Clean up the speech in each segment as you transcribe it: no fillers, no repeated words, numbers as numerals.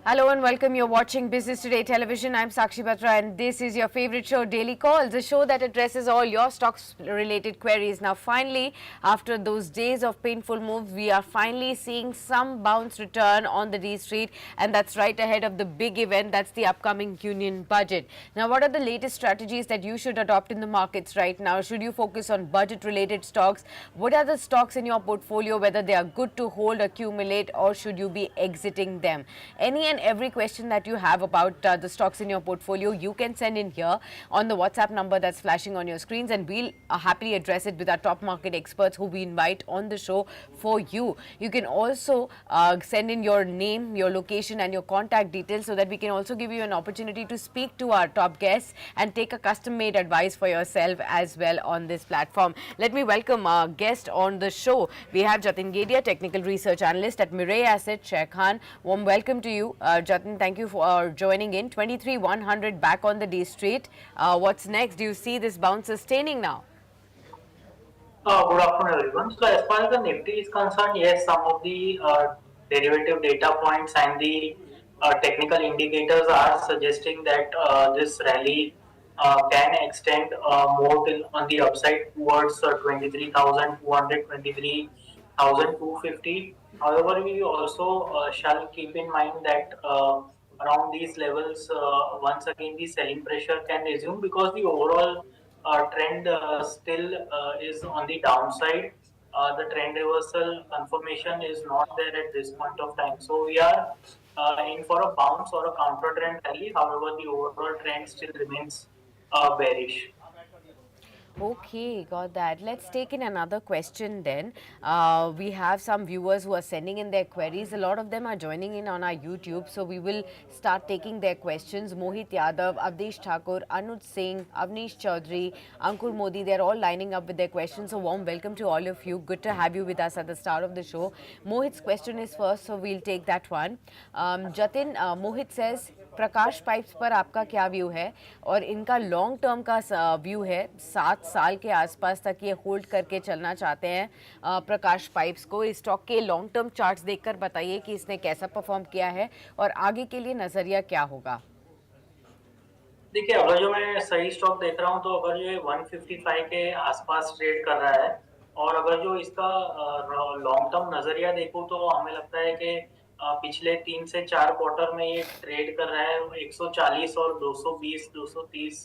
Hello and welcome. You're watching Business Today Television. I'm Sakshi Batra and this is your favorite show, Daily Calls, a show that addresses all your stocks related queries. Now, finally, after those days of painful moves, we are finally seeing some bounce return on the D Street, and that's right ahead of the big event. That's the upcoming Union Budget. Now, what are the latest strategies that you should adopt in the markets right now? Should you focus on budget related stocks? What are the stocks in your portfolio, whether they are good to hold, accumulate, or should you be exiting them? Any and every question that you have about the stocks in your portfolio, you can send in here on the WhatsApp number that's flashing on your screens, and we'll happily address it with our top market experts who we invite on the show for you. You can also send in your name, your location, and your contact details so that we can also give you an opportunity to speak to our top guests and take a custom-made advice for yourself as well on this platform. Let me welcome our guest on the show. We have Jatin Gedia, technical research analyst at Mirae Asset. Sheikh Khan, warm welcome to you. Jatin, thank you for joining in. 23,100 back on the D Street. What's next? Do you see this bounce sustaining now? Good afternoon, everyone. So, as far as the Nifty is concerned, yes, some of the derivative data points and the technical indicators are suggesting that this rally can extend more till on the upside towards 23,200, 23,250. However, we also shall keep in mind that around these levels, once again, the selling pressure can resume because the overall trend still is on the downside. The trend reversal confirmation is not there at this point of time. So we are in for a bounce or a counter trend rally. However, the overall trend still remains bearish. Okay, got that. Let's take in another question then. We have some viewers who are sending in their queries. A lot of them are joining in on our YouTube. So we will start taking their questions. Mohit Yadav, Avdesh Thakur, Anuj Singh, Avnish Chaudhary, Ankur Modi, they're all lining up with their questions. So warm welcome to all of you. Good to have you with us at the start of the show. Mohit's question is first, so we'll take that one. Jatin, Mohit says, Prakash pipes पर आपका क्या view है और इनका long term का view है 7 साल के आसपास तक ये होल्ड करके चलना चाहते हैं प्रकाश पाइप्स को इस स्टॉक के लॉन्ग टर्म चार्ट्स देखकर बताइए कि इसने कैसा परफॉर्म किया है और आगे के लिए नजरिया क्या होगा देखिए, अगर जो मैं सही स्टॉक देख रहा हूँ तो अगर ये 155 के आसपास ट्रेड कर रहा है और अगर जो इसका लॉन्ग टर्म नजरिया देखूँ तो हमें लगता है कि पिछले 3 से 4 क्वार्टर में ये ट्रेड कर रहा है 140 और 220 230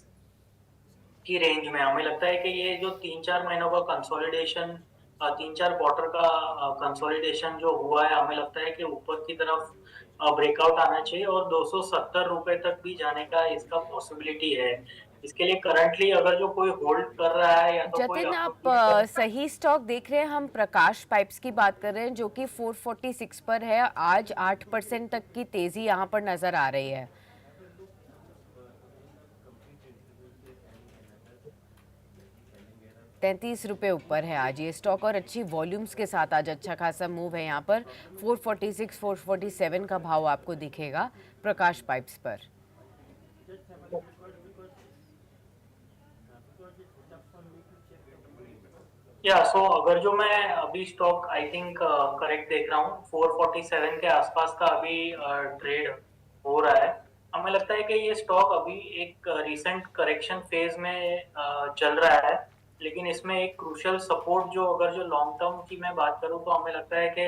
की रेंज में। हमें लगता है कि ये जो 3-4 महीनों का कंसोलिडेशन 3-4 क्वार्टर का कंसोलिडेशन जो हुआ है, हमें लगता है कि ऊपर की तरफ ब्रेकआउट आना चाहिए और 270 रुपए तक भी जाने का इसका पॉसिबिलिटी है। इसके लिए करंटली अगर जो कोई होल्ड कर रहा है या तो कोई जतिन आप अप्रोच कर सही स्टॉक देख रहे हैं हम प्रकाश पाइप्स की बात कर रहे हैं जो कि 446 पर है आज 8% तक की तेजी यहाँ पर नजर आ रही है 33 रुपए ऊपर है आज ये स्टॉक और अच्छी वॉल्यूम्स के साथ आज अच्छा खासा मूव है यहाँ पर 446 447 का भाव आपको दिखेगा प्रकाश पाइप्स पर या सो अगर जो मैं अभी स्टॉक आई थिंक करेक्ट देख रहा हूँ 447 के आसपास का अभी ट्रेड हो रहा है हमें लगता है कि ये स्टॉक अभी एक रिसेंट करेक्शन फेज में चल रहा है लेकिन इसमें एक क्रूशियल सपोर्ट जो अगर जो लॉन्ग टर्म की मैं बात करूँ तो हमें लगता है कि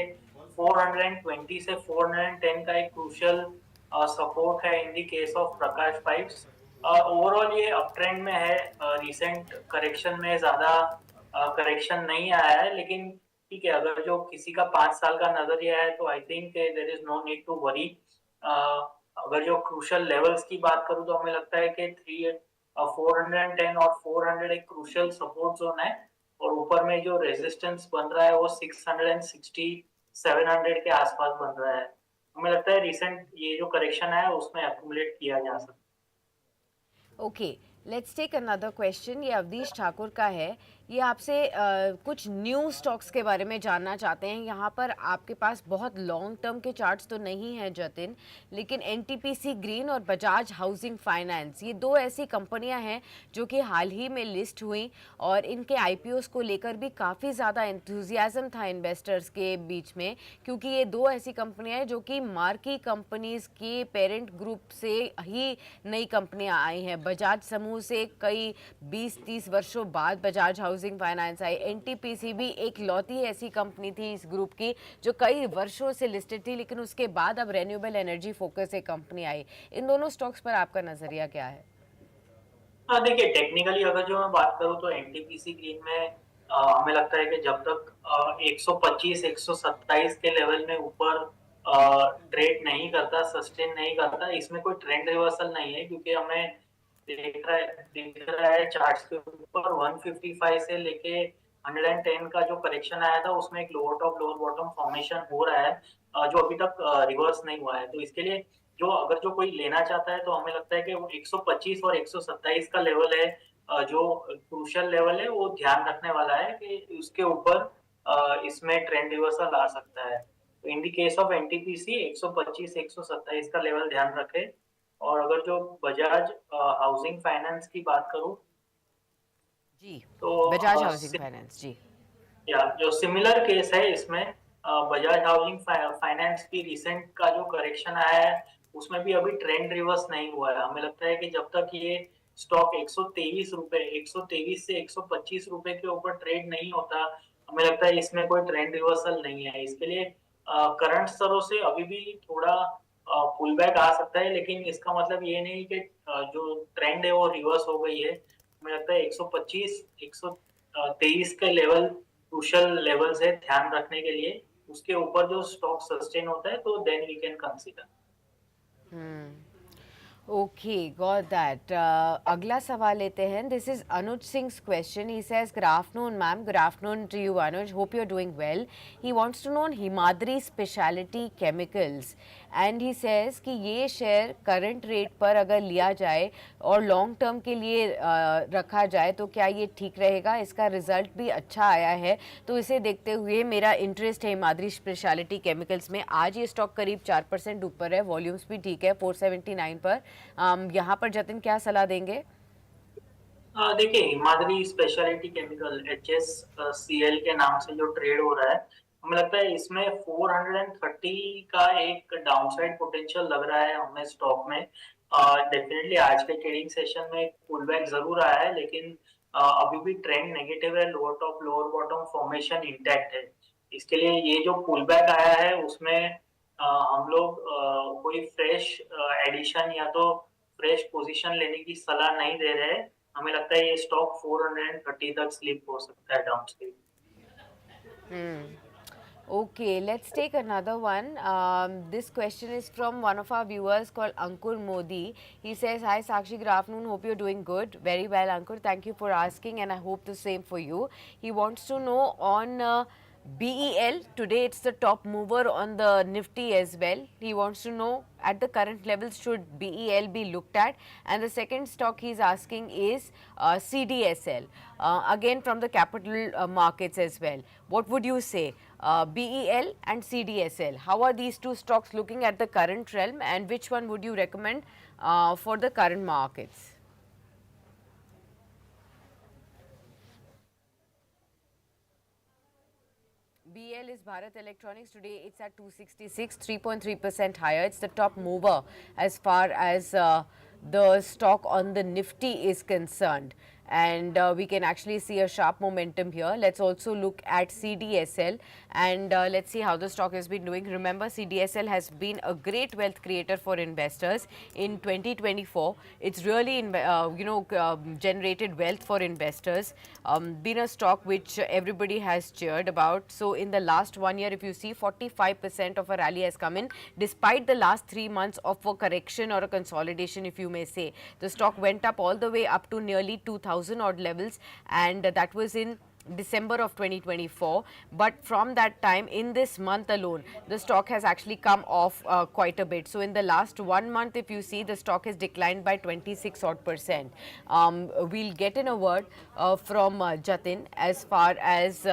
420 से 410 का एक क्रूशियल सपोर्ट है in the case of Prakash pipes overall ये अप ट्रेंड में है रिसेंट करेक्शन में ज्यादा करेक्शन नहीं आया है लेकिन ठीक है अगर जो किसी का 5 साल का नजरिया है तो I think there is no need to worry अगर जो क्रूशियल लेवल्स की बात करूं तो हमें लगता है कि 410 और 400 एक क्रूशियल सपोर्ट जोन है और ऊपर में जो रेजिस्टेंस बन रहा है वो 660 700 के आसपास बन रहा है हमें लगता है रिसेंट ये जो करेक्शन है उसमें एक्यूमुलेट किया जा सकता है okay let's take another question. ये अवधीश ठाकुर का है। ये आपसे कुछ न्यू स्टॉक्स के बारे में जानना चाहते हैं। यहाँ पर आपके पास बहुत लॉन्ग टर्म के चार्ट्स तो नहीं हैं जतिन, लेकिन एनटीपीसी ग्रीन और बजाज हाउसिंग फाइनेंस, ये दो ऐसी कंपनियां हैं जो कि हाल ही में लिस्ट हुई और इनके आईपीओस को लेकर भी काफ़ी ज़्यादा एंथुजियाज्म था इन्वेस्टर्स के बीच में, क्योंकि ये दो ऐसी कंपनियां हैं जो कि मार्की कंपनीज के पेरेंट ग्रुप से ही नई कंपनियां आई हैं। बजाज समूह से कई 20-30 वर्षों बाद Bajaj housing finance I. NTPC भी एक लौती ऐसी कंपनी थी इस ग्रुप की जो कई वर्षों से लिस्टेड थी, लेकिन उसके बाद अब रेन्यूएबल एनर्जी फोकस एक कंपनी आई। इन दोनों स्टॉक्स पर आपका नजरिया क्या है? हाँ, देखिए टेक्निकली अगर जो मैं बात करूँ तो एनटीपीसी ग्रीन में हमें लगता है कि जब तक 125 127 के लेवल में ऊपर ट्रेड नहीं करता, सस्टेन नहीं करता, इसमें कोई ट्रेंड रिवर्सल नहीं है, क्योंकि हमें दिख रहा है चार्ट्स के ऊपर 155 से लेके 110 का जो करेक्शन आया था उसमें एक lower top lower bottom formation हो रहा है, जो अभी तक रिवर्स नहीं हुआ है। तो इसके लिए जो अगर जो कोई लेना चाहता है तो हमें लगता है कि वो 125 और 127 का लेवल है, जो क्रूशियल लेवल है, वो ध्यान रखने वाला है कि उसके ऊपर इसमें ट्रेंड रिवर्सल आ सकता है। तो in the case of NTPC 125 127 का लेवल ध्यान रखे। और अगर जो बजाज हाउसिंग फाइनेंस की बात करूं जी, तो बजाज हाउसिंग फाइनेंस जी। या जो सिमिलर केस है इसमें, बजाज हाउसिंग फाइनेंस की रिसेंट का जो करेक्शन आया है उसमें भी अभी ट्रेंड रिवर्स नहीं हुआ है। हमें लगता है कि जब तक ये स्टॉक 123 रुपए 123 से 125 रुपए के ऊपर ट्रेड नहीं होता, हमें लगता है इसमें कोई ट्रेंड रिवर्सल नहीं है। इसके लिए करंट स्तरों से अभी भी थोड़ा पुल बैक आ सकता है, लेकिन इसका मतलब ये नहीं कि जो ट्रेंड है वो रिवर्स हो गई है। हमें लगता है 125 123 के लेवल क्रूशियल लेवल्स है ध्यान रखने के लिए। उसके ऊपर जो स्टॉक सस्टेन होता है तो then we can consider. Okay, got that. अगला सवाल लेते हैं। This is Anuj Singh's question. He says good afternoon ma'am. Good afternoon to you Anuj, hope you are doing well. He wants to know Himadri speciality chemicals and he says कि ये share current rate पर अगर लिया जाए और लॉन्ग टर्म के लिए रखा जाए तो क्या ये ठीक रहेगा? इसका रिजल्ट भी अच्छा आया है, तो इसे देखते हुए मेरा इंटरेस्ट है हिमाद्री स्पेशलिटी केमिकल्स में। आज ये स्टॉक करीब 4% ऊपर है, वॉल्यूम्स भी ठीक है 479 पर। यहाँ पर जतिन क्या सलाह देंगे? देखिए हिमाद्री स्पेशलिटी केमिकल HSCL के नाम से जो ट्रेड हो रहा है, हमें लगता है इसमें 430 का एक डाउनसाइड पोटेंशियल लग रहा है हमें स्टॉक में। डेफिनेटली आज के ट्रेडिंग सेशन में पुल बैक जरूर आया है, लेकिन अभी भी ट्रेंड नेगेटिव है, lower top lower bottom formation intact है। इसके लिए ये जो पुल बैक आया है उसमें हम लोग कोई फ्रेश एडिशन या तो फ्रेश पोजीशन लेने की सलाह नहीं दे रहे हैं। हमें लगता है ये स्टॉक 430 तक स्लिप हो सकता है down slip. Okay, let's take another one. This question is from one of our viewers called Ankur Modi. He says, Hi Sakshi, good afternoon. Hope you're doing good. Very well, Ankur. Thank you for asking, and I hope the same for you. He wants to know on BEL. Today it's the top mover on the Nifty as well. He wants to know at the current levels should BEL be looked at, and the second stock he's asking is CDSL, again from the capital markets as well. What would you say? BEL and CDSL, how are these two stocks looking at the current realm, and which one would you recommend for the current markets? BL is Bharat Electronics. Today it's at 266, 3.3% higher. It's the top mover as far as the stock on the Nifty is concerned. And we can actually see a sharp momentum here. Let's also look at CDSL and let's see how the stock has been doing. Remember, CDSL has been a great wealth creator for investors in 2024. It's really generated wealth for investors. Been a stock which everybody has cheered about. So in the last 1 year, if you see, 45% of a rally has come in despite the last 3 months of a correction or a consolidation, if you may say. The stock went up all the way up to nearly 2000 odd levels, and that was in December of 2024, but from that time, in this month alone, the stock has actually come off quite a bit. So in the last 1 month, if you see, the stock has declined by 26 odd percent. We'll get in a word from Jatin as far as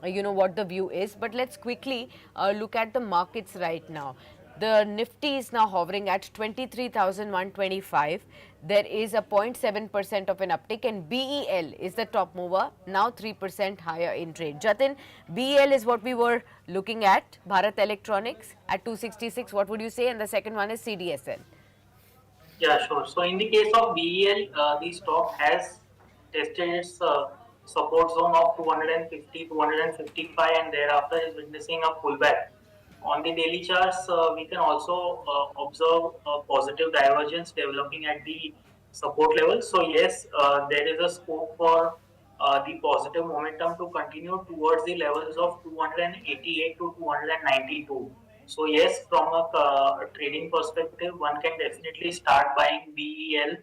you know what the view is, but let's quickly look at the markets right now. The Nifty is now hovering at 23,125. There is a 0.7% of an uptick, and BEL is the top mover, now 3% higher in trade. Jatin, BEL is what we were looking at, Bharat Electronics at 266. What would you say? And the second one is CDSL. Yeah, sure. So in the case of BEL, the stock has tested its support zone of 250, 255, and thereafter is witnessing a pullback. On the daily charts, we can also observe a positive divergence developing at the support level. So yes, there is a scope for the positive momentum to continue towards the levels of 288 to 292. So yes, from a trading perspective, one can definitely start buying BEL.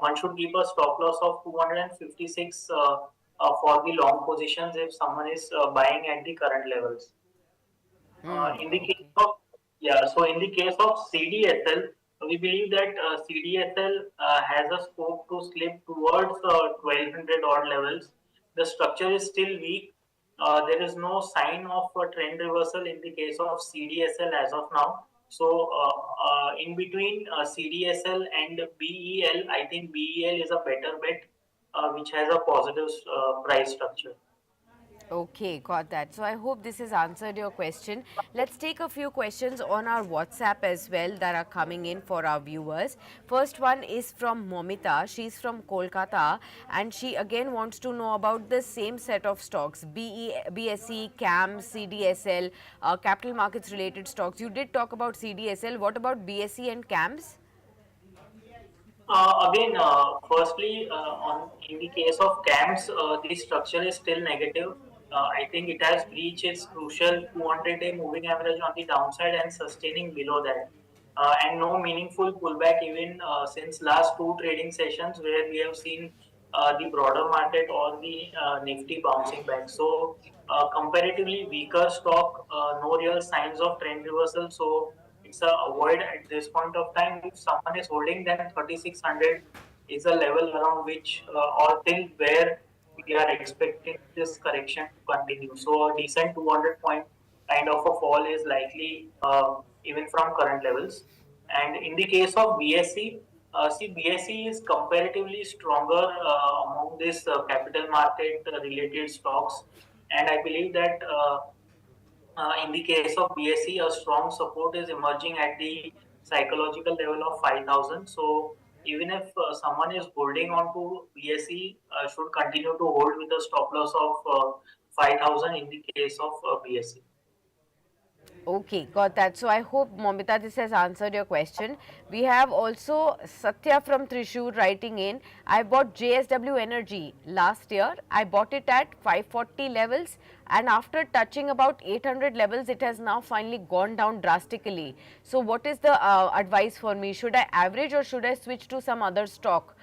One should keep a stop loss of 256 for the long positions if someone is buying at the current levels. In the case Okay. of so in the case of CDSL, we believe that CDSL has a scope to slip towards 1200 odd levels. The structure is still weak. There is no sign of a trend reversal in the case of CDSL as of now. So in between CDSL and BEL, I think BEL is a better bet, which has a positive price structure. Okay, got that. So I hope this has answered your question. Let's take a few questions on our WhatsApp as well that are coming in for our viewers. First one is from Momita. She's from Kolkata and she again wants to know about the same set of stocks, BSE, CAM, CDSL, capital markets related stocks. You did talk about CDSL. What about BSE and CAMs? Again, firstly, on in the case of CAMS, the structure is still negative. I think it has breached its crucial 200-day moving average on the downside and sustaining below that. And no meaningful pullback even since last two trading sessions where we have seen the broader market or the Nifty bouncing back. So comparatively weaker stock, no real signs of trend reversal. So it's a avoid at this point of time. If someone is holding, then 3600 is a level around which or till where we are expecting this correction to continue. So a decent 200 point kind of a fall is likely even from current levels. And in the case of BSE, see BSE is comparatively stronger among this capital market related stocks, and I believe that in the case of BSE, a strong support is emerging at the psychological level of 5,000. So even if someone is holding on to BSE, should continue to hold with a stop loss of 5,000 in the case of BSE. Okay, got that. So I hope, Momita, this has answered your question. We have also Satya from Trishur writing in. I bought JSW Energy last year. I bought it at 540 levels, and after touching about 800 levels, it has now finally gone down drastically. So what is the advice for me? Should I average or should I switch to some other stock?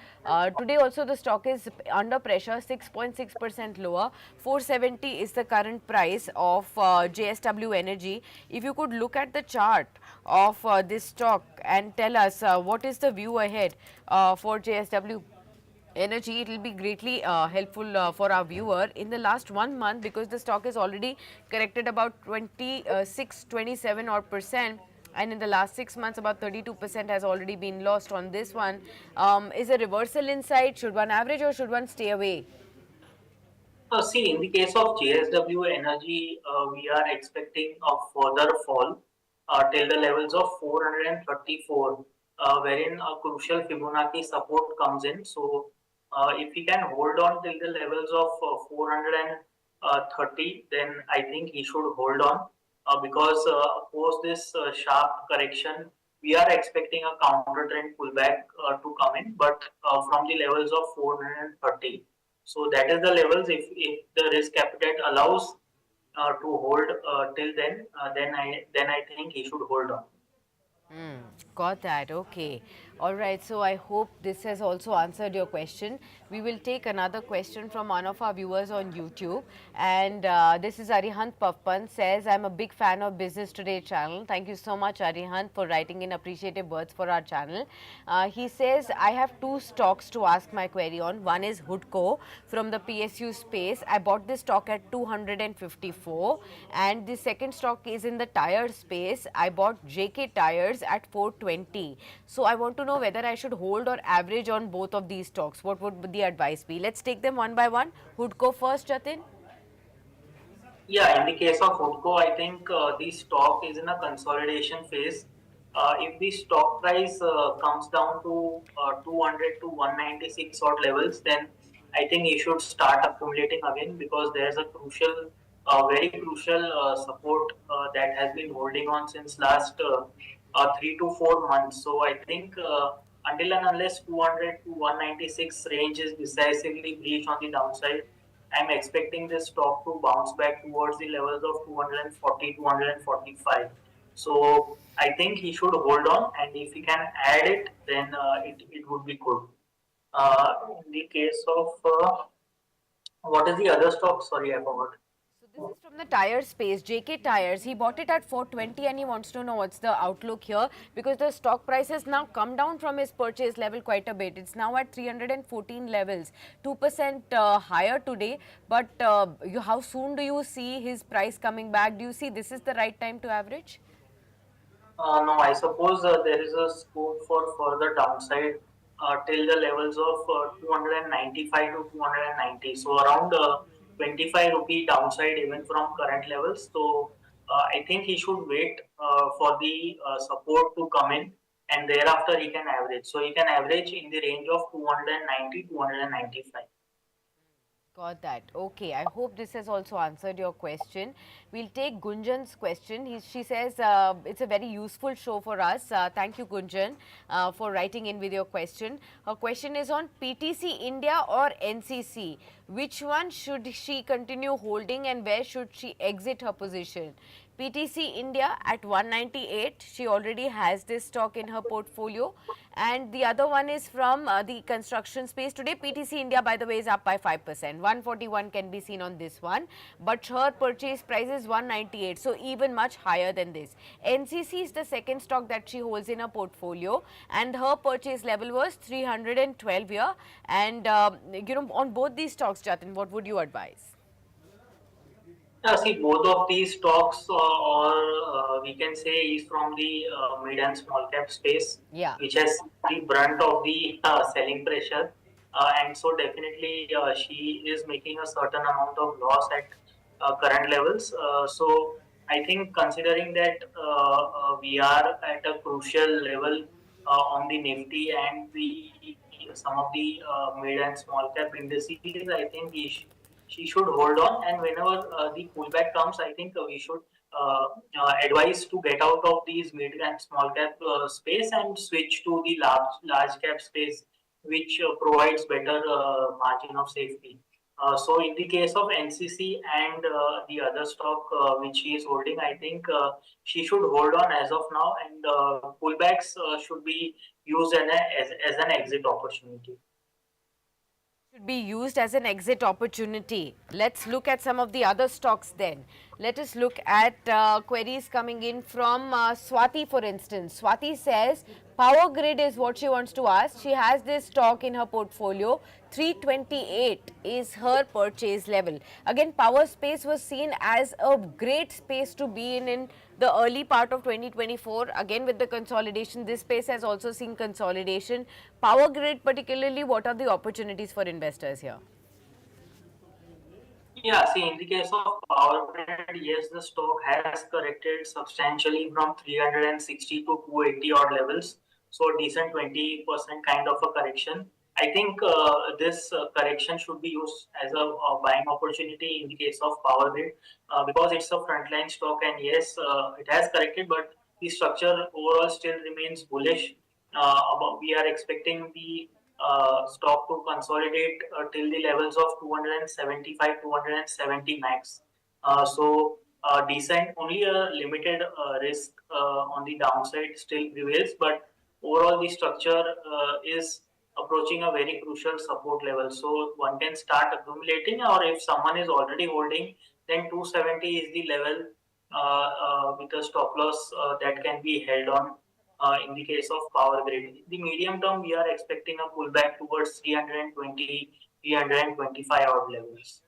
Today also the stock is under pressure, 6.6% lower. 470 is the current price of JSW Energy. If you could look at the chart of this stock and tell us what is the view ahead for JSW Energy, it will be greatly helpful for our viewer in the last 1 month, because the stock is already corrected about 26, 27 odd percent, and in the last 6 months about 32% has already been lost on this one. Is a reversal in sight? Should one average or should one stay away? See, in the case of JSW Energy, we are expecting a further fall till the levels of 434, wherein a crucial Fibonacci support comes in. So, if we can hold on till the levels of 430, then I think he should hold on because post this sharp correction, we are expecting a counter trend pullback to come in, but from the levels of 430. So that is the levels. If the risk appetite allows to hold till then I think he should hold on. Got that. Okay. All right, so I hope this has also answered your question. We will take another question from one of our viewers on YouTube. And this is Arihant Pavpan says, I'm a big fan of Business Today channel. Thank you so much, Arihant, for writing in appreciative words for our channel. He says, I have two stocks to ask my query on. One is Hoodco from the PSU space. I bought this stock at 254. And the second stock is in the tire space. I bought JK Tires at 420. So I want to know whether I should hold or average on both of these stocks. What would the advice be? Let's take them one by one. Hoodco first, Jatin. Yeah, in the case of Woodco, I think the stock is in a consolidation phase. If the stock price comes down to 200 to 196 odd levels, then I think you should start accumulating again, because there's a very crucial support that has been holding on since last 3 to 4 months. So I think until and unless 200 to 196 range is decisively breached on the downside, I'm expecting this stock to bounce back towards the levels of 240, 245. So I think he should hold on, and if he can add it, then it would be good. In the case of what is the other stock? Sorry, I forgot. So this is from the tire space, JK Tires. He bought it at 420 and he wants to know what's the outlook here, because the stock price has now come down from his purchase level quite a bit. It's now at 314 levels, 2% higher today. But how soon do you see his price coming back? Do you see this is the right time to average? No, I suppose there is a scope for further downside till the levels of 295 to 290. So around 25 rupee downside even from current levels. So I think he should wait for the support to come in, and thereafter he can average. So he can average in the range of 290 to 295. Got that. Okay. I hope this has also answered your question. We'll take Gunjan's question. She says it's a very useful show for us. Thank you, Gunjan, for writing in with your question. Her question is on PTC India or NCC. Which one should she continue holding and where should she exit her position? PTC India at 198. She already has this stock in her portfolio. And the other one is from the construction space. Today, PTC India, by the way, is up by 5%. 141 can be seen on this one. But her purchase price is 198. So even much higher than this. NCC is the second stock that she holds in her portfolio. And her purchase level was 312 here. And, on both these stocks, Jatin, what would you advise? Yeah, see, both of these stocks, or we can say, is from the mid and small cap space, Yeah. which has the brunt of the selling pressure. And so, definitely, she is making a certain amount of loss at current levels. So, I think considering that we are at a crucial level on the Nifty and the some of the mid and small cap indices, I think she should hold on, and whenever the pullback comes, I think we should advise to get out of these mid and small cap space and switch to the large cap space, which provides better margin of safety. So in the case of NCC and the other stock which she is holding, I think she should hold on as of now, and pullbacks should be used as an exit opportunity. Should be used as an exit opportunity. Let's look at some of the other stocks then. Let us look at queries coming in from Swati, for instance. Swati says Power Grid is what she wants to ask. She has this stock in her portfolio. 328 is her purchase level. Again, power space was seen as a great space to be in the early part of 2024. Again, with the consolidation, this space has also seen consolidation. Power Grid particularly, what are the opportunities for investors here? Yeah, see, in the case of Power Grid, yes, the stock has corrected substantially from 360 to 280 odd levels. So, decent 20% kind of a correction. I think this correction should be used as a buying opportunity in the case of Power Grid, because it's a frontline stock, and yes, it has corrected, but the structure overall still remains bullish. We are expecting the stock to consolidate till the levels of 275, 270 max. So decent, only a limited risk on the downside still prevails, but overall the structure is approaching a very crucial support level. So one can start accumulating, or if someone is already holding, then 270 is the level with a stop loss that can be held on in the case of power grid. The medium term, we are expecting a pullback towards 320, 325 odd levels.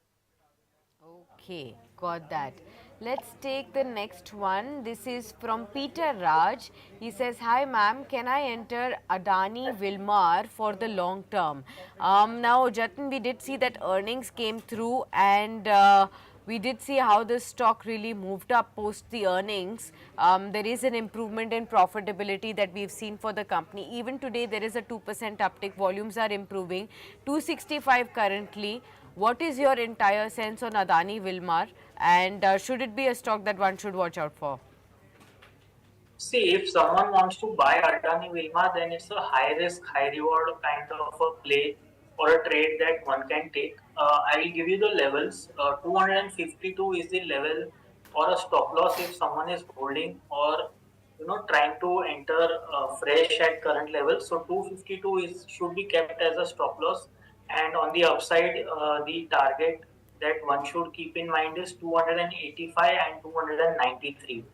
Okay, got that. Let's take the next one. This is from Peter Raj. He says, "Hi, ma'am. Can I enter Adani Wilmar for the long term?" Now, Jatin, we did see that earnings came through, and we did see how the stock really moved up post the earnings. There is an improvement in profitability that we've seen for the company. Even today, there is a 2% uptick. Volumes are improving. 265 currently. What is your entire sense on Adani Wilmar, and should it be a stock that one should watch out for? See, if someone wants to buy Adani Wilmar, then it's a high risk, high reward kind of a play or a trade that one can take. I will give you the levels. 252 is the level or a stop loss if someone is holding or trying to enter fresh at current levels. So 252 is should be kept as a stop loss, and on the upside, the target that one should keep in mind is 285 and 293.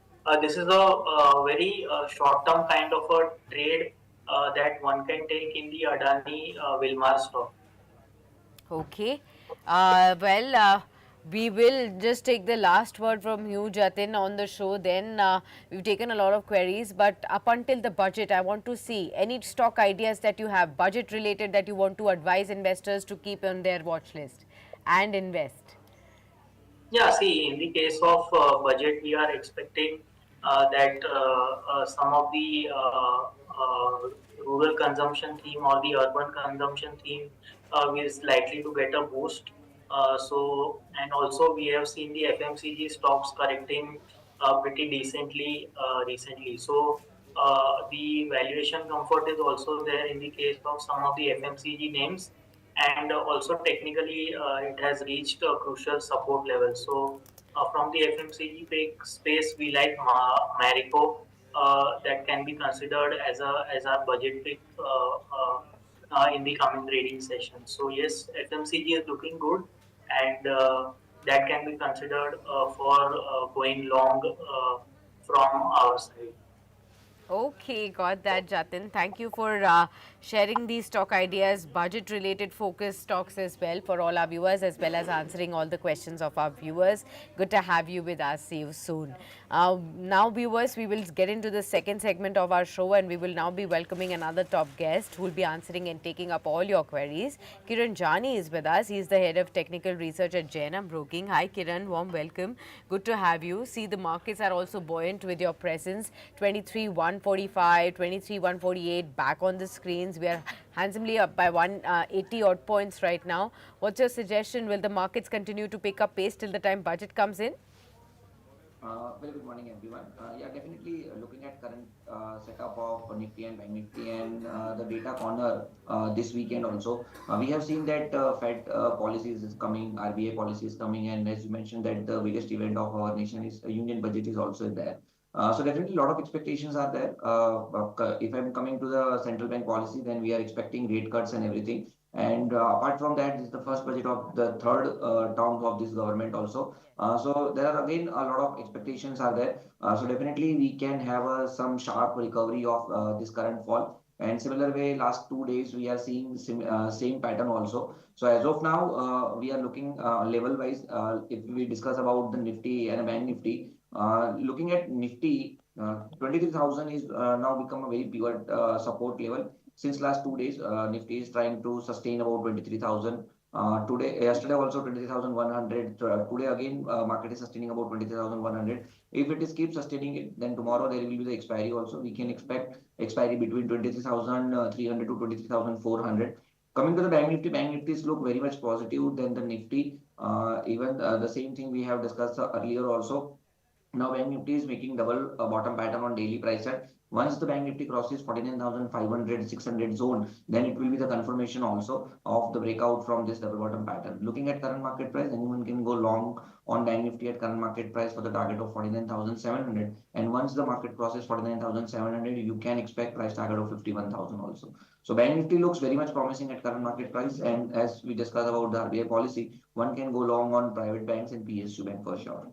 This is a very short-term kind of a trade that one can take in the Adani Wilmar stock. Okay. We will just take the last word from you, Jatin, on the show. Then we've taken a lot of queries, but up until the budget, I want to see any stock ideas that you have, budget related, that you want to advise investors to keep on their watch list and invest. Yeah, see, in the case of budget, we are expecting that some of the rural consumption theme or the urban consumption theme is likely to get a boost. And also we have seen the FMCG stocks correcting pretty decently recently. So, the valuation comfort is also there in the case of some of the FMCG names, and also technically it has reached a crucial support level. So from the FMCG space, we like Marico, that can be considered as a budget pick in the coming trading session. So yes, FMCG is looking good, and that can be considered for going long from our side. Okay, got that, Jatin. Thank you for sharing these stock ideas, budget related focus stocks as well for all our viewers, as well as answering all the questions of our viewers. Good to have you with us. See you soon. Now, viewers, we will get into the second segment of our show, and we will now be welcoming another top guest who will be answering and taking up all your queries. Kiran Jani is with us. He is the head of technical research at Jainam Broking. Hi, Kiran. Warm welcome. Good to have you. See, the markets are also buoyant with your presence. 23,145, 23,148 back on the screens. We are handsomely up by 180 odd points right now. What's your suggestion? Will the markets continue to pick up pace till the time budget comes in? Very good morning, everyone. Yeah, definitely looking at current setup of Nifty and Bank Nifty and the data corner this weekend also. We have seen that Fed policies is coming, RBI policy is coming, and as you mentioned that the biggest event of our nation is Union budget is also there. So definitely a lot of expectations are there. If I'm coming to the central bank policy, then we are expecting rate cuts and everything. And apart from that, this is the first budget of the third term of this government also. So there are again a lot of expectations are there. So definitely we can have some sharp recovery of this current fall. And similar way, last 2 days we are seeing same pattern also. So as of now, we are looking level wise. If we discuss about the Nifty and Bank Nifty, looking at Nifty, 23,000 is now become a very pivot support level. Since last 2 days, Nifty is trying to sustain about 23,000. Yesterday also 23,100. Today again, market is sustaining about 23,100. If it is keep sustaining it, then tomorrow there will be the expiry also. We can expect expiry between 23,300 to 23,400. Coming to the Bank Nifty's look very much positive than the Nifty. Even the same thing we have discussed earlier also. Now Bank Nifty is making double bottom pattern on daily price chart. Once the Bank Nifty crosses 49,500, 600 zone, then it will be the confirmation also of the breakout from this double bottom pattern. Looking at current market price, anyone can go long on Bank Nifty at current market price for the target of 49,700. And once the market crosses 49,700, you can expect price target of 51,000 also. So Bank Nifty looks very much promising at current market price. And as we discussed about the RBI policy, one can go long on private banks and PSU bank for sure.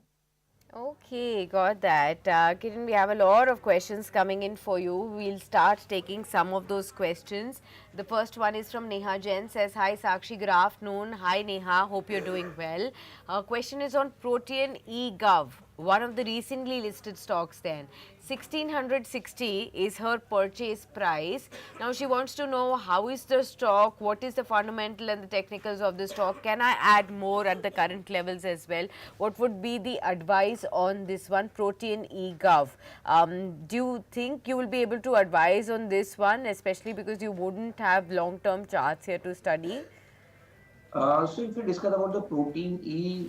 Okay, got that. Kiran, we have a lot of questions coming in for you. We'll start taking some of those questions. The first one is from Neha Jain, says, Hi Sakshi, good afternoon. Hi Neha, hope you're doing well. Question is on Protean eGov, one of the recently listed stocks then. 1660 is her purchase price. Now she wants to know how is the stock, what is the fundamental and the technicals of the stock. Can I add more at the current levels as well? What would be the advice on this one, Protean eGov? Do you think you will be able to advise on this one, especially because you wouldn't have long-term charts here to study? So if we discuss about the Protein E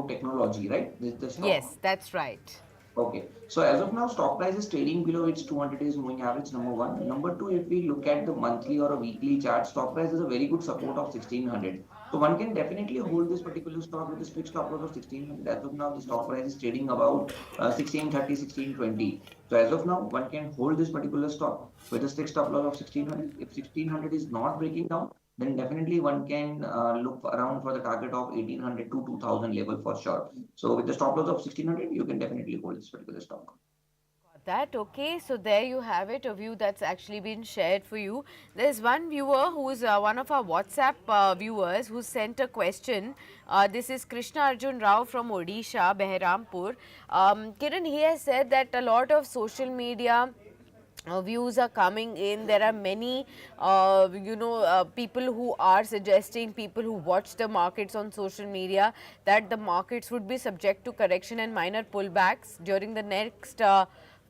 technology, right? This is the stock. Yes, that's right. Okay. So as of now, stock price is trading below its 200 days moving average, number one. Number two, if we look at the monthly or a weekly chart, stock price is a very good support of 1600. So one can definitely hold this particular stock with a strict stop loss of 1600. As of now, the stock price is trading about 1630, 1620. So as of now, one can hold this particular stock with a strict stop loss of 1600. If 1600 is not breaking down, then definitely one can look around for the target of 1800 to 2000 level for sure. So with the stop loss of 1600, you can definitely hold this particular stock. Got that. Okay, so there you have it, a view that's actually been shared for you. There's one viewer who's one of our WhatsApp viewers who sent a question. This is Krishna Arjun Rao from Odisha, Behrampur. Kiran, he has said that a lot of social media views are coming in. There are many people who are suggesting, people who watch the markets on social media, that the markets would be subject to correction and minor pullbacks during the next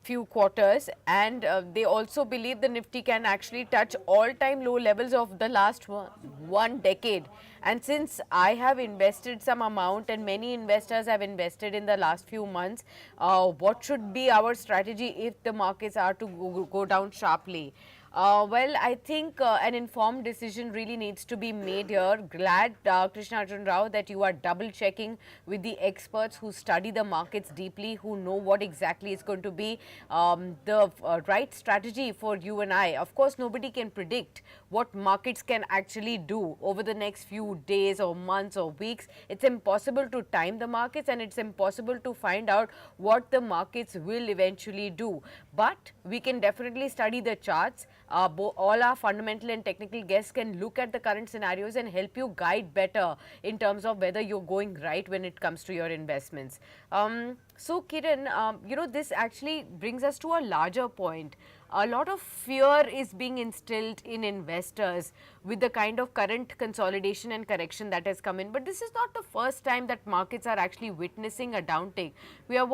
few quarters, and they also believe the Nifty can actually touch all-time low levels of the last one decade. And since I have invested some amount and many investors have invested in the last few months, what should be our strategy if the markets are to go down sharply? Well, I think an informed decision really needs to be made here. Glad, Krishna Arjun Rao, that you are double checking with the experts who study the markets deeply, who know what exactly is going to be the right strategy for you and I. Of course, nobody can predict what markets can actually do over the next few days or months or weeks. It's impossible to time the markets, and it's impossible to find out what the markets will eventually do. But we can definitely study the charts. All our fundamental and technical guests can look at the current scenarios and help you guide better in terms of whether you're going right when it comes to your investments. So Kiran, this actually brings us to a larger point. A lot of fear is being instilled in investors with the kind of current consolidation and correction that has come in. But this is not the first time that markets are actually witnessing a downtake. We are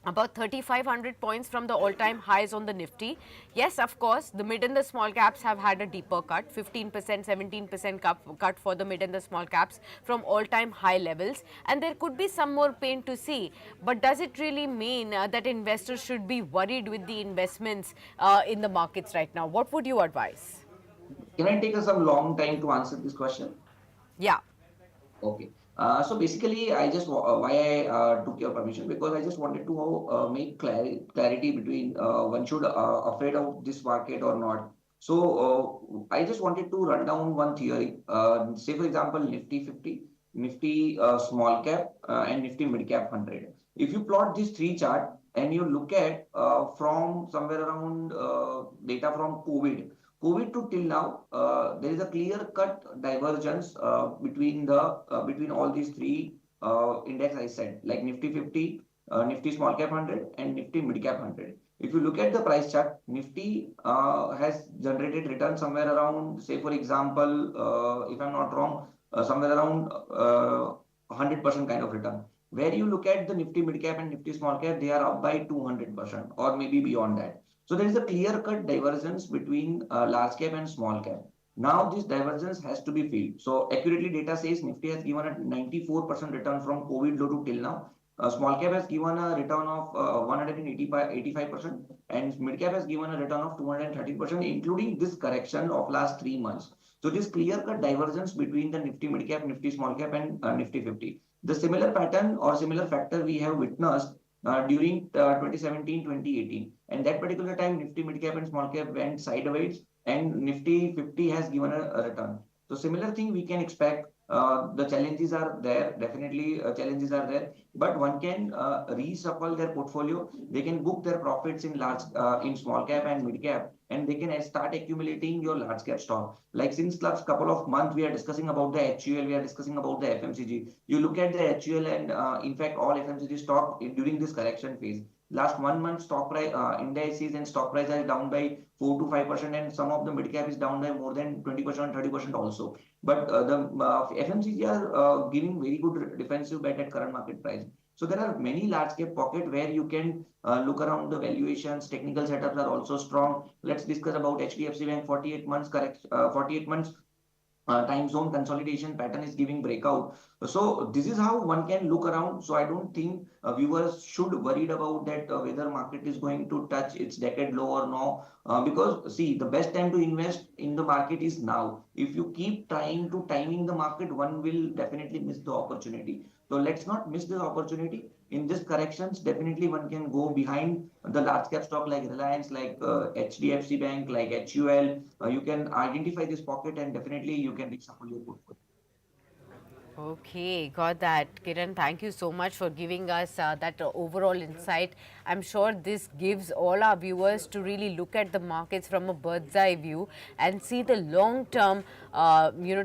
about 3,500 points from the all-time highs on the Nifty. Yes, of course, the mid and the small caps have had a deeper cut, 15%, 17% cut for the mid and the small caps from all-time high levels. And there could be some more pain to see. But does it really mean that investors should be worried with the investments in the markets right now? What would you advise? Can I take some long time to answer this question? Yeah. Okay. So basically, I just why I took your permission, because I just wanted to make clarity between one should afraid of this market or not. So I just wanted to run down one theory. Say for example, Nifty 50, Nifty small cap, and Nifty mid cap 100. If you plot these three chart and you look at from somewhere around data from COVID to till now, there is a clear-cut divergence between all these three index I said, like Nifty 50, Nifty Small Cap 100, and Nifty Mid Cap 100. If you look at the price chart, Nifty has generated return somewhere around, say for example, if I'm not wrong, somewhere around 100% kind of return. Where you look at the Nifty Mid Cap and Nifty Small Cap, they are up by 200% or maybe beyond that. So there is a clear-cut divergence between large cap and small cap. Now this divergence has to be filled. So accurately data says Nifty has given a 94% return from COVID low to till now. Small cap has given a return of 185%, and mid cap has given a return of 230%, including this correction of last 3 months. So this clear-cut divergence between the Nifty mid cap, Nifty small cap, and Nifty 50. The similar pattern or similar factor we have witnessed during 2017, 2018. And that particular time, Nifty mid cap and small cap went sideways, and Nifty 50 has given a return. So similar thing we can expect. The challenges are there, definitely challenges are there, but one can reshuffle their portfolio. They can book their profits in in small cap and mid cap, and they can start accumulating your large cap stock. Like since last couple of months, we are discussing about the HUL, we are discussing about the FMCG. You look at the HUL and in fact all FMCG stock during this correction phase. Last 1 month, stock price indices and stock price are down by 4 to 5%, and some of the mid cap is down by more than 20%, 30% also. But the FMCG are giving very good defensive bet at current market price. So there are many large cap pocket where you can look around the valuations. Technical setups are also strong. Let's discuss about HDFC Bank. 48 months correct. 48 months time zone consolidation pattern is giving breakout. So this is how one can look around. So I don't think viewers should worried about that whether market is going to touch its decade low or no. Because see, the best time to invest in the market is now. If you keep trying to timing the market, one will definitely miss the opportunity. So let's not miss this opportunity. In this corrections, definitely one can go behind the large cap stock like Reliance, like HDFC Bank, like HUL. You can identify this pocket and definitely you can reshuffle your portfolio. Okay, got that. Kiran, thank you so much for giving us that overall insight. I'm sure this gives all our viewers to really look at the markets from a bird's eye view and see the long-term,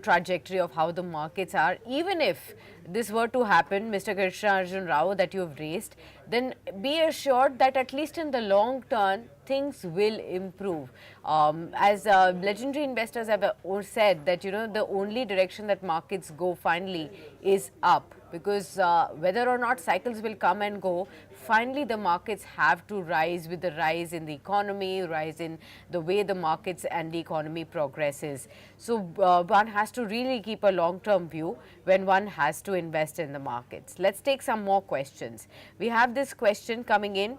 trajectory of how the markets are. Even if this were to happen, Mr. Krishna Arjun Rao, that you have raised, then be assured that at least in the long term, things will improve. As legendary investors have said that the only direction that markets go finally is up, because whether or not cycles will come and go, finally the markets have to rise with the rise in the economy, rise in the way the markets and the economy progresses. So one has to really keep a long-term view when one has to invest in the markets. Let's take some more questions. We have this question coming in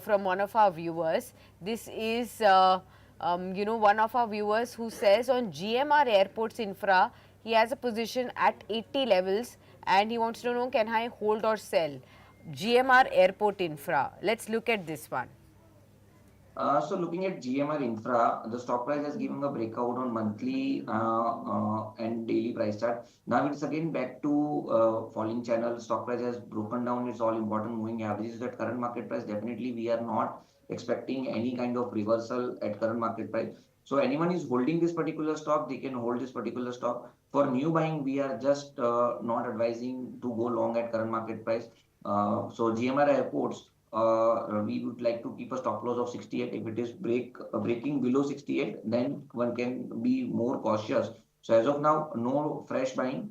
from one of our viewers. This is, one of our viewers who says on GMR Airports Infra, he has a position at 80 levels and he wants to know, can I hold or sell? GMR Airport Infra. Let's look at this one. So looking at GMR Infra, the stock price has given a breakout on monthly and daily price chart. Now it's again back to falling channel. Stock price has broken down its all important moving averages at current market price. Definitely, we are not expecting any kind of reversal at current market price. So anyone is holding this particular stock, they can hold this particular stock. For new buying, we are just not advising to go long at current market price. So GMR Airports, we would like to keep a stop loss of 68. If it is breaking below 68, then one can be more cautious. So as of now, no fresh buying.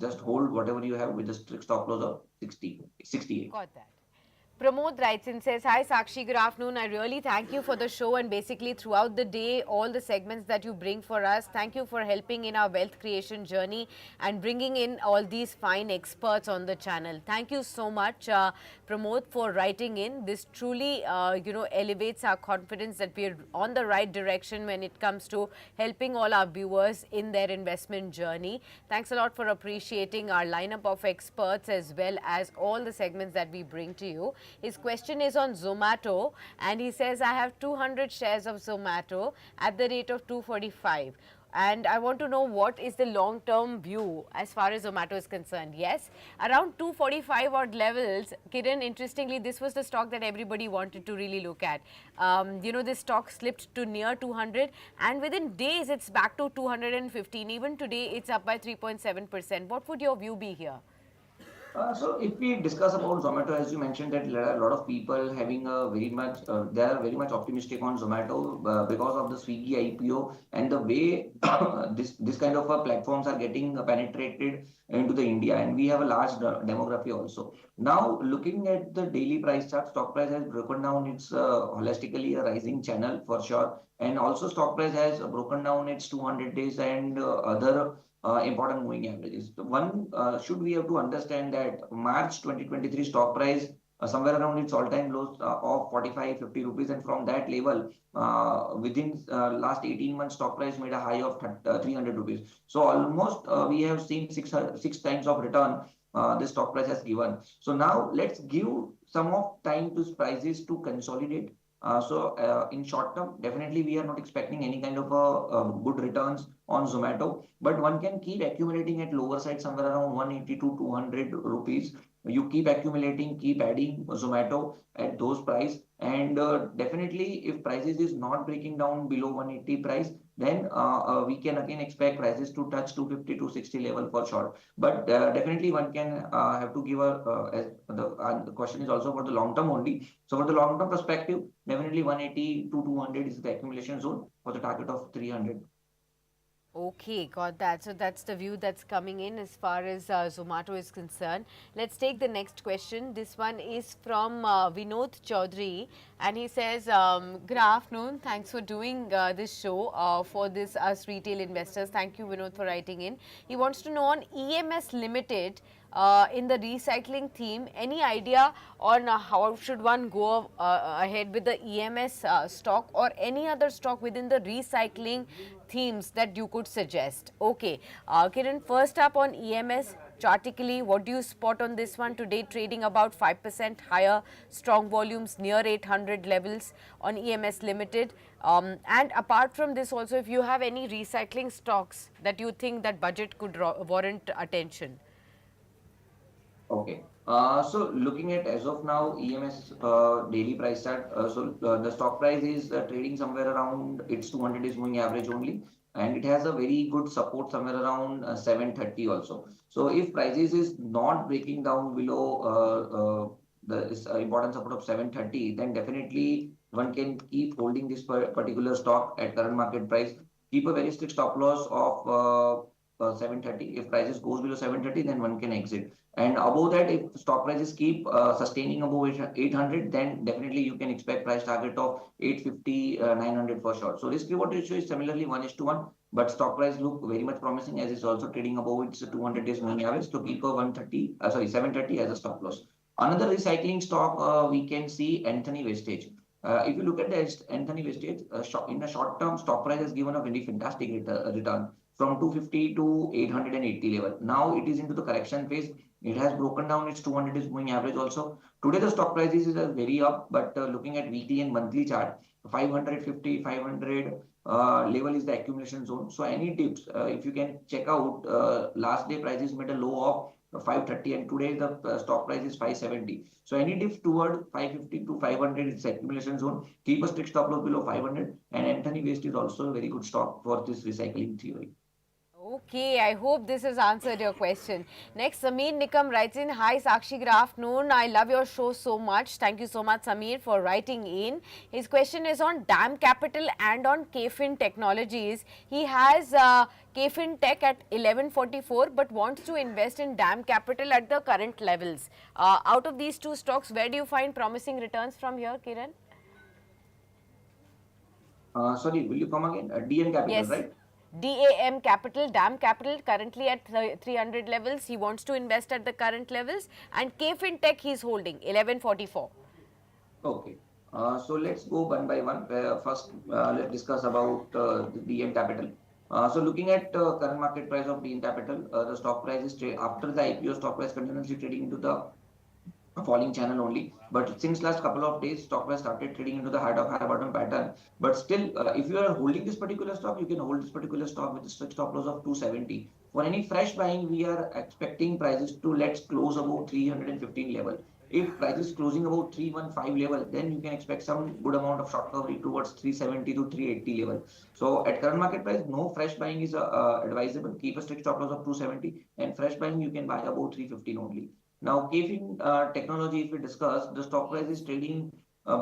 Just hold whatever you have with a strict stop loss of 68. Got that. Pramod writes and says, hi Sakshi, good afternoon. I really thank you for the show and basically throughout the day, all the segments that you bring for us. Thank you for helping in our wealth creation journey and bringing in all these fine experts on the channel. Thank you so much, Pramod, for writing in. This truly, elevates our confidence that we're on the right direction when it comes to helping all our viewers in their investment journey. Thanks a lot for appreciating our lineup of experts as well as all the segments that we bring to you. His question is on Zomato and he says, I have 200 shares of Zomato at the rate of 245. And I want to know what is the long-term view as far as Zomato is concerned. Yes, around 245 odd levels. Kiran, interestingly, this was the stock that everybody wanted to really look at. This stock slipped to near 200 and within days it's back to 215. Even today it's up by 3.7%. What would your view be here? So if we discuss about Zomato, as you mentioned, that there are a lot of people having a very much, they are very much optimistic on Zomato because of the Swiggy IPO and the way this kind of platforms are getting penetrated into the India, and we have a large demography also. Now looking at the daily price chart, stock price has broken down. It's holistically a rising channel for sure, and also stock price has broken down its 200 days and other important moving averages. The one should we have to understand that March 2023 stock price somewhere around its all-time lows of 45, 50 rupees, and from that level, within last 18 months, stock price made a high of 300 rupees. So almost we have seen six times of return the stock price has given. So now let's give some of time to prices to consolidate. In short term, definitely we are not expecting any kind of good returns on Zomato, but one can keep accumulating at lower side somewhere around 180 to 200 rupees. You keep accumulating, keep adding Zomato at those price, and definitely if prices is not breaking down below 180 price, then we can again expect prices to touch 250 to 60 level for sure. But definitely one can have to give a as the question is also for the long term only. So for the long term perspective, definitely 180 to 200 is the accumulation zone for the target of 300. Okay, got that. So that's the view that's coming in as far as Zomato is concerned. Let's take the next question. This one is from Vinod Chaudhary, and he says, "Good afternoon. Thanks for doing this show for this us retail investors." Thank you, Vinod, for writing in. He wants to know on EMS Limited. In the recycling theme, any idea on how should one go ahead with the EMS stock or any other stock within the recycling themes that you could suggest? Okay, Kiran, first up on EMS, chartically, what do you spot on this one? Today trading about 5% higher, strong volumes near 800 levels on EMS Limited. And apart from this also, if you have any recycling stocks that you think that budget could warrant attention. Okay. So looking at as of now, EMS daily price chart. The stock price is trading somewhere around its 200 is moving average only, and it has a very good support somewhere around 730 also. So if prices is not breaking down below the important support of 730, then definitely one can keep holding this particular stock at current market price. Keep a very strict stop loss of 730. If prices goes below 730, then one can exit. And above that, if stock prices keep sustaining above 800, then definitely you can expect price target of 850, 900 for sure. So risk reward ratio is similarly 1:1, but stock price look very much promising as it's also trading above its 200 days moving average to keep a 730 as a stop loss. Another recycling stock we can see Anthony Vestage. If you look at the Anthony Vestage, in the short term, stock price has given a very fantastic return from 250 to 880 level. Now it is into the correction phase. It has broken down its 200 is moving average also. Today the stock prices is very up, but looking at weekly and monthly chart, 550, 500 level is the accumulation zone. So any tips, if you can check out, last day prices made a low of 530 and today the stock price is 570. So any dips toward 550 to 500 is accumulation zone. Keep a strict stop loss below 500, and Anthony Waste is also a very good stock for this recycling theory. Okay, I hope this has answered your question. Next, Sameer Nikam writes in, "Hi Sakshi, good afternoon. I love your show so much." Thank you so much, Sameer, for writing in. His question is on DAM Capital and on KFin Technologies. He has KFin Tech at 1144 but wants to invest in DAM Capital at the current levels. Out of these two stocks, where do you find promising returns from here, Kiran? Sorry, will you come again? DN Capital, Yes. right? DAM Capital, DAM Capital currently at 300 levels. He wants to invest at the current levels. And KFin Tech he's holding 1144. Okay. So let's go one by one. First, let's discuss about the DN Capital. So looking at current market price of DN Capital, the stock price is after the IPO, stock price continuously trading into the a falling channel only. But since last couple of days, stock price started trading into the heart of high bottom pattern. But still, if you are holding this particular stock, you can hold this particular stock with a strict stop loss of 270. For any fresh buying, we are expecting prices to let's close about 315 level. If prices closing about 315 level, then you can expect some good amount of short coverage towards 370 to 380 level. So at current market price, no fresh buying is advisable. Keep a strict stop loss of 270, and fresh buying you can buy about 315 only. Now, KFin technology, if we discuss, the stock price is trading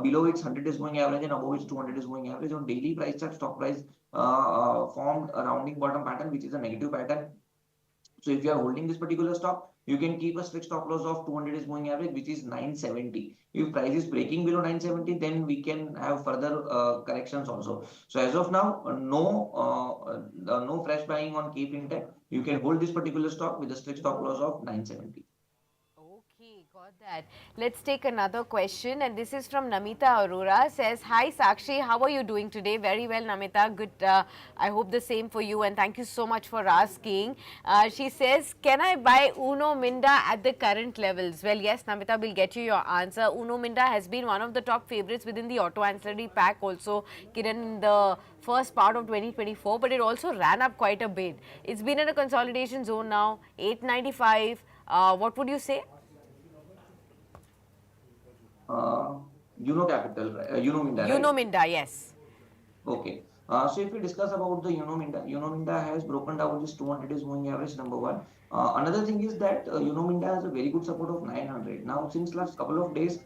below its 100 is moving average and above its 200 is moving average. On daily price chart, stock price formed a rounding bottom pattern, which is a negative pattern. So if you are holding this particular stock, you can keep a strict stop loss of 200 days moving average, which is 970. If price is breaking below 970, then we can have further corrections also. So as of now, no fresh buying on key fintech. You can hold this particular stock with a strict stop loss of 970. Okay, got that. Let's take another question, and this is from Namita Arora. Says, "Hi Sakshi, how are you doing today?" Very well, Namita. Good. I hope the same for you, and thank you so much for asking. She says, "Can I buy Uno Minda at the current levels?" Well, yes, Namita, we'll get you your answer. Uno Minda has been one of the top favorites within the auto ancillary pack. Also, Kiran, in the first part of 2024, but it also ran up quite a bit. It's been in a consolidation zone now, 895. What would you say? Capital, right? Minda, right? Uno Minda, yes. Okay. So if we discuss about the Uno Minda has broken down this 200 days moving average, number one. Another thing is that Uno Minda has a very good support of 900. Now, since last couple of days,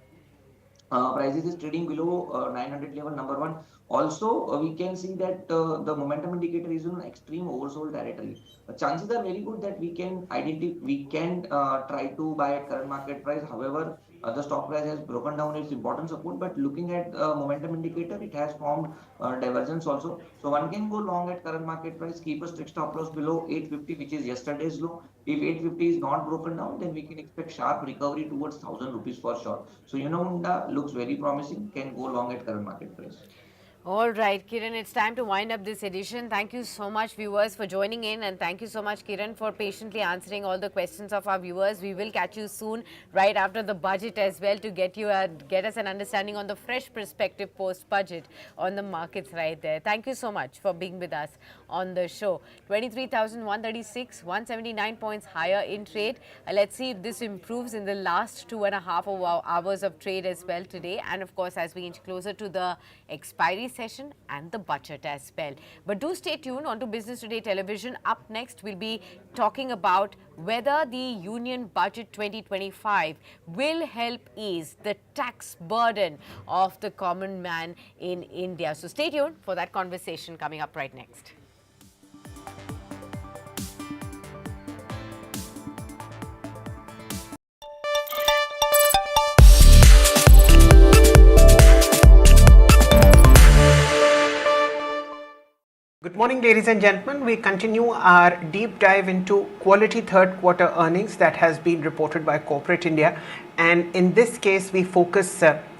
prices is trading below 900 level, number one. Also, we can see that the momentum indicator is in extreme oversold territory. Chances are very good that we can try to buy at current market price. However, the stock price has broken down its important support, but looking at momentum indicator, it has formed divergence also. So one can go long at current market price, keep a strict stop loss below 850, which is yesterday's low. If 850 is not broken down, then we can expect sharp recovery towards 1000 rupees for sure. So Minda looks very promising, can go long at current market price. All right, Kiran, it's time to wind up this edition. Thank you so much, viewers, for joining in. And thank you so much, Kiran, for patiently answering all the questions of our viewers. We will catch you soon, right after the budget as well, to get us an understanding on the fresh perspective post-budget on the markets right there. Thank you so much for being with us on the show. 23,136, 179 points higher in trade. Let's see if this improves in the last 2.5 hours of trade as well today. And of course, as we inch closer to the expiry session and the budget as well. But do stay tuned on to Business Today Television. Up next, we'll be talking about whether the Union Budget 2025 will help ease the tax burden of the common man in India. So stay tuned for that conversation coming up right next. Good morning, ladies and gentlemen. We continue our deep dive into quality third quarter earnings that has been reported by Corporate India. And in this case, we focus